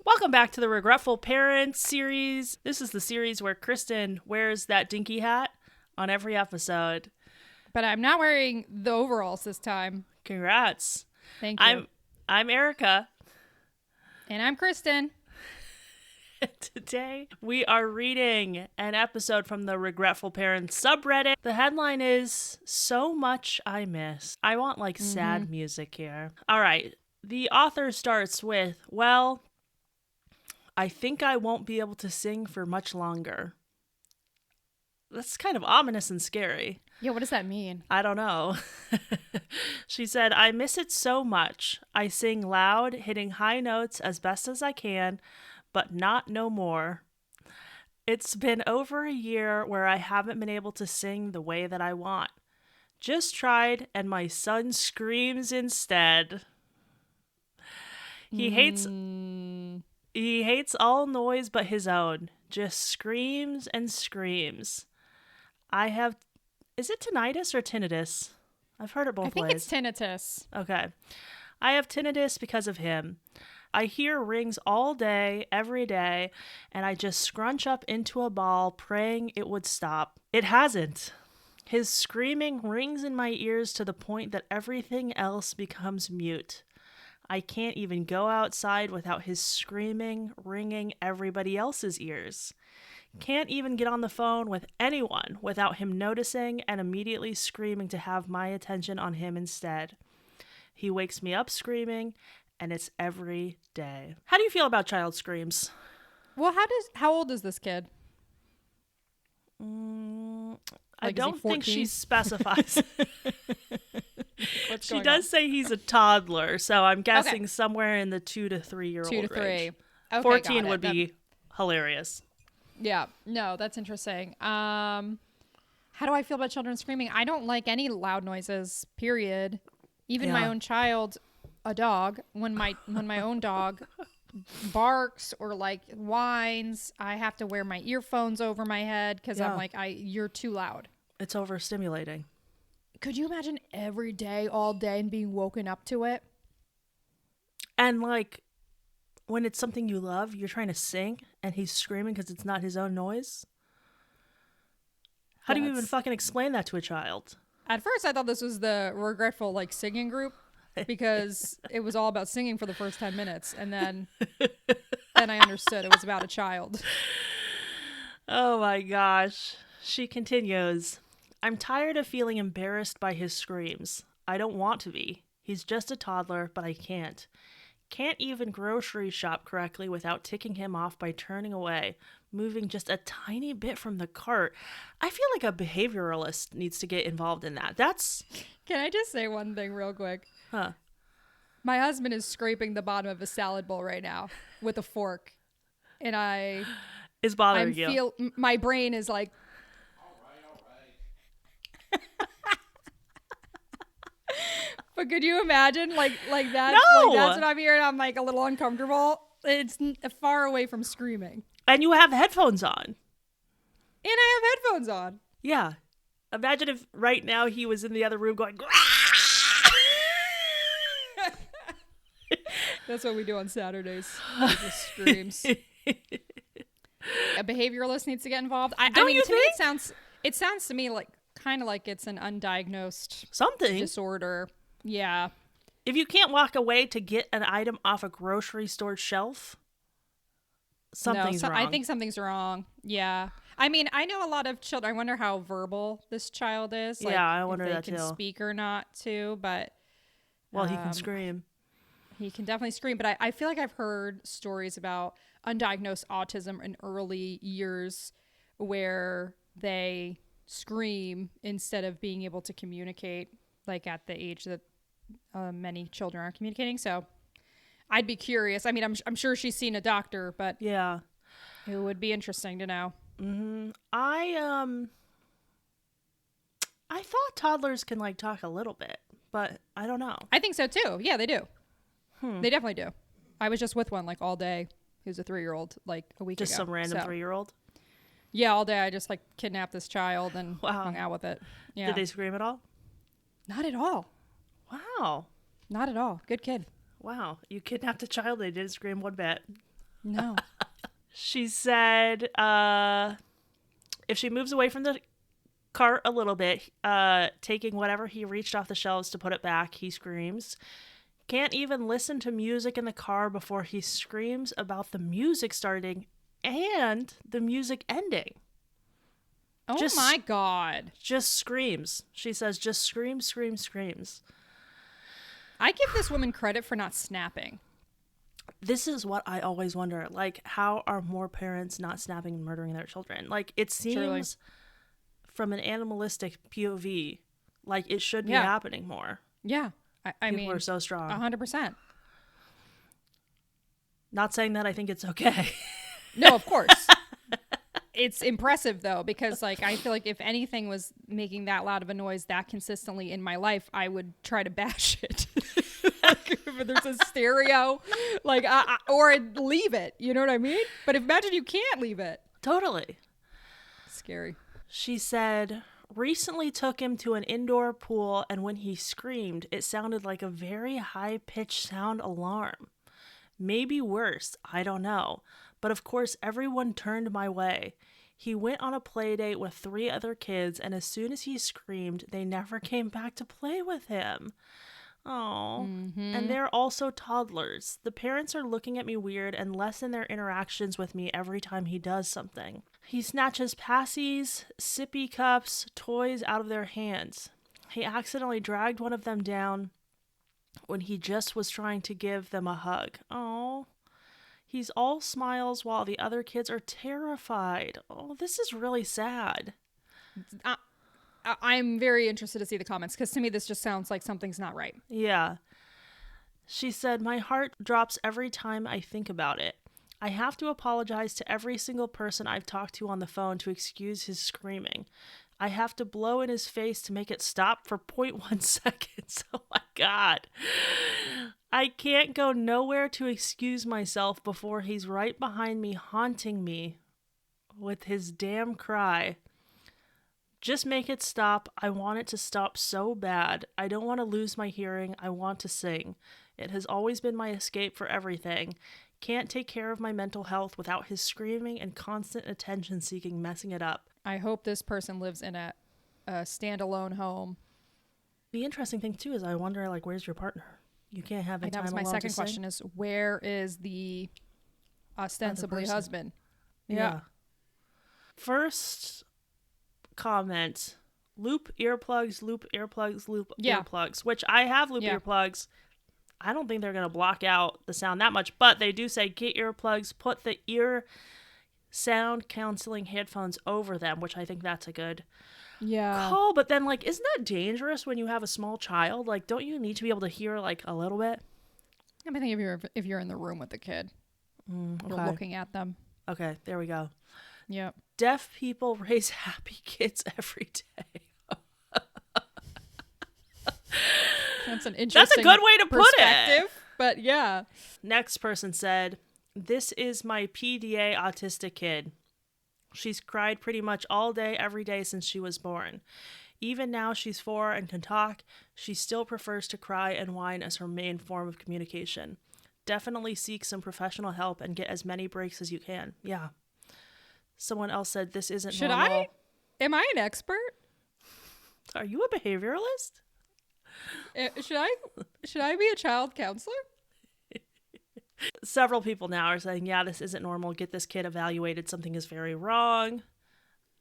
Welcome back to the Regretful Parents series. This is the series where Kristen wears that Dinky hat on every episode. But I'm not wearing the overalls this time. Congrats. Thank you. I'm Erica. And I'm Kristen. Today we are reading an episode from the Regretful Parents Subreddit. The headline is So Much I Miss. I want sad music here. All right. The author starts with, well, I think I won't be able to sing for much longer. That's kind of ominous and scary. Yeah, what does that mean? I don't know. She said, I miss it so much. I sing loud, hitting high notes as best as I can, but not no more. It's been over a year where I haven't been able to sing the way that I want. Just tried, and my son screams instead. He hates all noise but his own. Just screams and screams. Is it tinnitus or tinnitus? I've heard it both ways. I think it's tinnitus. Okay. I have tinnitus because of him. I hear rings all day, every day, and I just scrunch up into a ball praying it would stop. It hasn't. His screaming rings in my ears to the point that everything else becomes mute. I can't even go outside without his screaming, ringing everybody else's ears. Can't even get on the phone with anyone without him noticing and immediately screaming to have my attention on him instead. He wakes me up screaming, and it's every day. How do you feel about child screams? Well, how old is this kid? I don't think she specifies. What's she does say he's a toddler, so I'm guessing somewhere in the 2 to 3 year old 2 to 3. range. Okay, 14 would be hilarious. Yeah, no, that's interesting. How do I feel about children screaming? I don't like any loud noises, period. Even my own child, a dog, when my own dog barks or whines, I have to wear my earphones over my head because I'm like, you're too loud. It's overstimulating. Could you imagine every day, all day, and being woken up to it? And when it's something you love, you're trying to sing, and he's screaming because it's not his own noise. How do you even fucking explain that to a child? At first, I thought this was the Regretful singing group because it was all about singing for the first 10 minutes, and then I understood it was about a child. Oh my gosh. She continues. I'm tired of feeling embarrassed by his screams. I don't want to be. He's just a toddler, but I can't. Can't even grocery shop correctly without ticking him off by turning away, moving just a tiny bit from the cart. I feel like a behavioralist needs to get involved in that. Can I just say one thing real quick? Huh. My husband is scraping the bottom of a salad bowl right now with a fork. And It's bothering you. My brain is like, but could you imagine like that? No! That's what I'm hearing. I'm a little uncomfortable. It's far away from screaming. And you have headphones on. And I have headphones on. Yeah. Imagine if right now he was in the other room going, That's what we do on Saturdays. We just screams. A behavioralist needs to get involved. Don't you think? It sounds to me kind of like it's an undiagnosed something disorder. Yeah. If you can't walk away to get an item off a grocery store shelf, something's wrong. I think something's wrong. Yeah. I mean, I know a lot of children. I wonder how verbal this child is. I wonder if that they can speak or not too. But well, he can scream. He can definitely scream. But I feel like I've heard stories about undiagnosed autism in early years where they scream instead of being able to communicate, at the age that many children are communicating. So I'd be curious. I mean, I'm sure she's seen a doctor, but yeah, it would be interesting to know. Mm-hmm. I thought toddlers can talk a little bit, but I don't know. I think so too. Yeah, they do. They definitely do. I was just with one all day. He was a 3-year-old a week ago. Just some random 3-year-old? Yeah, all day I just kidnapped this child and hung out with it. Yeah. Did they scream at all? Not at all. Wow. Not at all. Good kid. Wow. You kidnapped a child. They didn't scream one bit. No. She said if she moves away from the cart a little bit, taking whatever he reached off the shelves to put it back, he screams. Can't even listen to music in the car before he screams about the music starting and the music ending. Oh my God. Just screams. She says just screams. I give this woman credit for not snapping. This is what I always wonder. Like, how are more parents not snapping and murdering their children? Like, it seems Truly. from an animalistic POV, like it should be happening more. Yeah. I People mean, are so strong. 100%. Not saying that I think it's okay. No, of course. It's impressive though, because like I feel like if anything was making that loud of a noise that consistently in my life, I would try to bash it. Like, if there's a stereo, like or I'd leave it. You know what I mean? But imagine you can't leave it. Totally. Scary. She said, recently took him to an indoor pool, and when he screamed, it sounded like a very high-pitched sound alarm. Maybe worse, I don't know. But of course, everyone turned my way. He went on a play date with 3 other kids, and as soon as he screamed, they never came back to play with him. Oh, and they're also toddlers. The parents are looking at me weird and lessen their interactions with me every time he does something. He snatches passies, sippy cups, toys out of their hands. He accidentally dragged one of them down when he just was trying to give them a hug. Oh, he's all smiles while the other kids are terrified. Oh, this is really sad. I'm very interested to see the comments because to me this just sounds like something's not right. Yeah. She said, my heart drops every time I think about it. I have to apologize to every single person I've talked to on the phone to excuse his screaming. I have to blow in his face to make it stop for 0.1 seconds. Oh my God. I can't go nowhere to excuse myself before he's right behind me haunting me with his damn cry. Just make it stop. I want it to stop so bad. I don't want to lose my hearing. I want to sing. It has always been my escape for everything. Can't take care of my mental health without his screaming and constant attention seeking messing it up. I hope this person lives in a standalone home. The interesting thing too is I wonder, like, where's your partner? You can't have a time alone. That was my second question is, where is the ostensibly husband? Yeah. First comment, loop earplugs, which I have loop earplugs. I don't think they're going to block out the sound that much, but they do say get earplugs, put the ear sound canceling headphones over them, which I think that's a good call. But then, like, isn't that dangerous when you have a small child? Like, don't you need to be able to hear, like, a little bit? I think if you're in the room with the kid, you're looking at them. Okay, there we go. Yep. Deaf people raise happy kids every day. That's an interesting That's a good way to put it. But yeah. Next person said, this is my PDA autistic kid. She's cried pretty much all day, every day since she was born. Even now she's 4 and can talk. She still prefers to cry and whine as her main form of communication. Definitely seek some professional help and get as many breaks as you can. Yeah. Someone else said this isn't normal. Am I an expert? Are you a behavioralist? Should I be a child counselor? Several people now are saying, yeah, this isn't normal. Get this kid evaluated. Something is very wrong.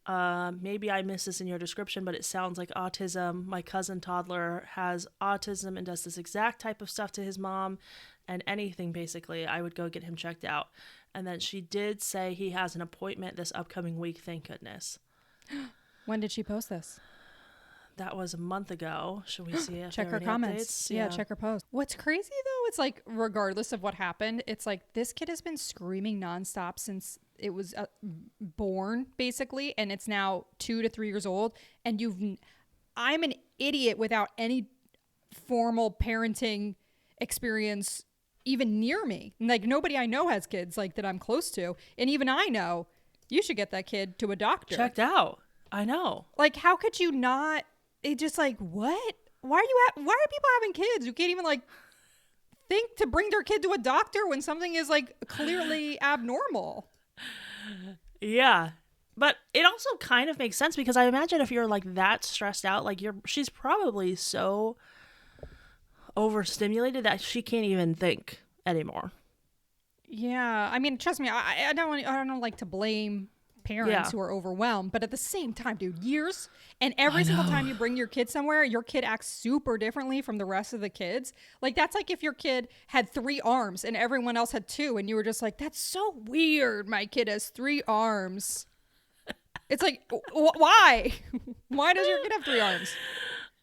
Maybe I missed this in your description, but it sounds like autism. My cousin toddler has autism and does this exact type of stuff to his mom and anything, basically. I would go get him checked out. And then she did say he has an appointment this upcoming week. Thank goodness. When did she post this? That was a month ago. Should we see if check her comments? Yeah, check her post. What's crazy though, it's like regardless of what happened, it's like this kid has been screaming nonstop since it was born, basically, and it's now 2 to 3 years old. And I'm an idiot without any formal parenting experience even near me. Like nobody I know has kids like that I'm close to, and even I know you should get that kid to a doctor. Checked out. I know. Like, how could you not? It just like, what? Why are people having kids? You can't even like think to bring their kid to a doctor when something is like clearly abnormal? Yeah. But it also kind of makes sense because I imagine if you're like that stressed out, like she's probably so overstimulated that she can't even think anymore. Yeah, I mean, trust me, I don't like to blame parents who are overwhelmed, but at the same time, dude, years, and every single time you bring your kid somewhere, your kid acts super differently from the rest of the kids. Like, that's like if your kid had 3 arms and everyone else had 2, and you were just like, that's so weird, my kid has 3 arms. It's like, why? Why does your kid have 3 arms?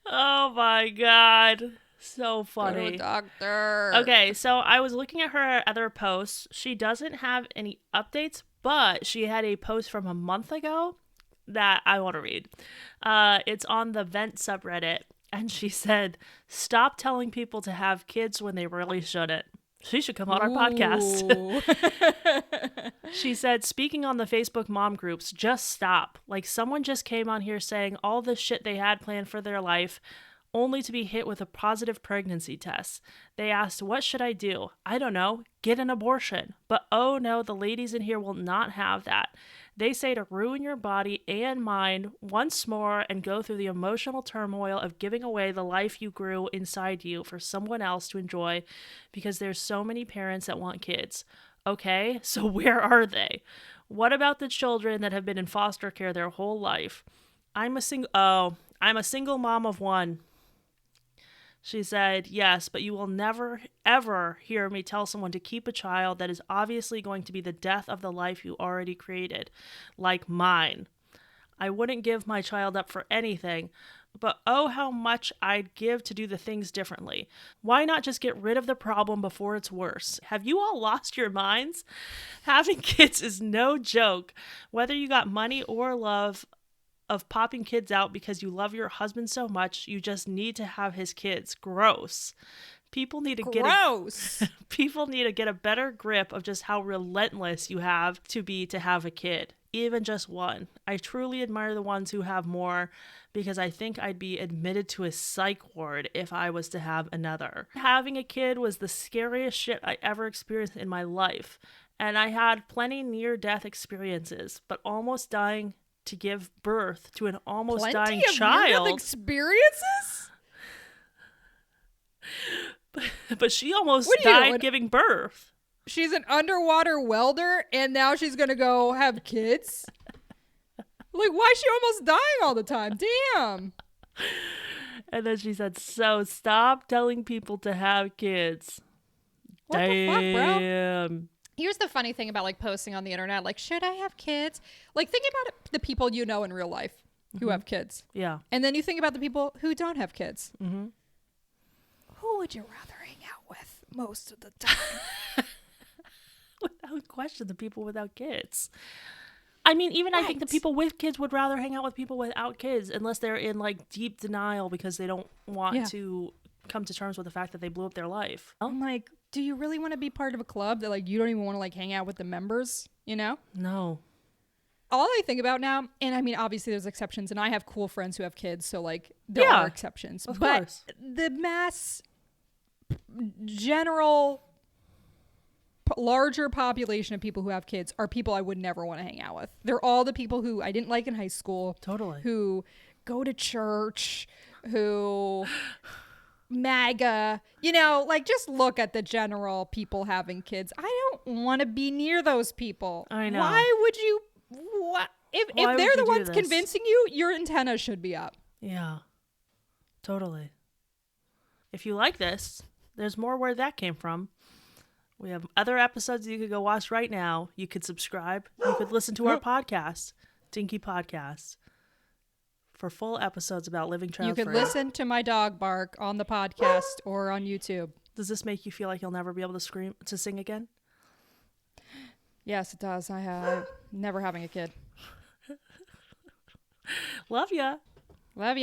Oh my God. So funny. Go to a doctor. Okay, so I was looking at her other posts. She doesn't have any updates, but she had a post from a month ago that I want to read. It's on the Vent subreddit, and she said, "Stop telling people to have kids when they really shouldn't." She should come on our podcast. She said, "Speaking on the Facebook mom groups, just stop. Like, someone just came on here saying all the shit they had planned for their life, only to be hit with a positive pregnancy test. They asked, what should I do? I don't know, get an abortion. But oh no, the ladies in here will not have that. They say to ruin your body and mind once more and go through the emotional turmoil of giving away the life you grew inside you for someone else to enjoy because there's so many parents that want kids. Okay, so where are they? What about the children that have been in foster care their whole life? I'm a single mom of 1. She said, yes, but you will never, ever hear me tell someone to keep a child that is obviously going to be the death of the life you already created, like mine. I wouldn't give my child up for anything, but oh, how much I'd give to do the things differently. Why not just get rid of the problem before it's worse? Have you all lost your minds? Having kids is no joke. Whether you got money or love of popping kids out because you love your husband so much, you just need to have his kids. Gross. People need to get a better grip of just how relentless you have to have a kid, even just one. I truly admire the ones who have more because I think I'd be admitted to a psych ward if I was to have another. Having a kid was the scariest shit I ever experienced in my life, and I had plenty near-death experiences, but almost dying to give birth to an almost dying child. Experiences? But she almost died giving birth. She's an underwater welder, and now she's gonna go have kids? Like, why is she almost dying all the time? Damn. And then she said, so stop telling people to have kids. What the fuck, bro? Here's the funny thing about like posting on the internet, like, should I have kids? Like, think about the people you know in real life who have kids. Yeah. And then you think about the people who don't have kids. Mm-hmm. Who would you rather hang out with most of the time? Without question, the people without kids. I mean, even I think the people with kids would rather hang out with people without kids unless they're in like deep denial because they don't want to come to terms with the fact that they blew up their life. I'm like, do you really want to be part of a club that like you don't even want to like hang out with the members, you know? No. All I think about now, and I mean, obviously there's exceptions, and I have cool friends who have kids, so like there are exceptions. Of course. The mass general larger population of people who have kids are people I would never want to hang out with. They're all the people who I didn't like in high school. Totally. Who go to church, who MAGA, you know, like just look at the general people having kids. I don't want to be near those people. I know. Why would you? If they're the ones convincing you, your antenna should be up. Yeah, totally. If you like this, there's more where that came from. We have other episodes you could go watch right now. You could subscribe. You could listen to our podcast, Dinky Podcast, for full episodes about living Childfree. You could listen to my dog bark on the podcast or on YouTube. Does this make you feel like you'll never be able to sing again? Yes, it does. I have never having a kid. Love ya. Love ya.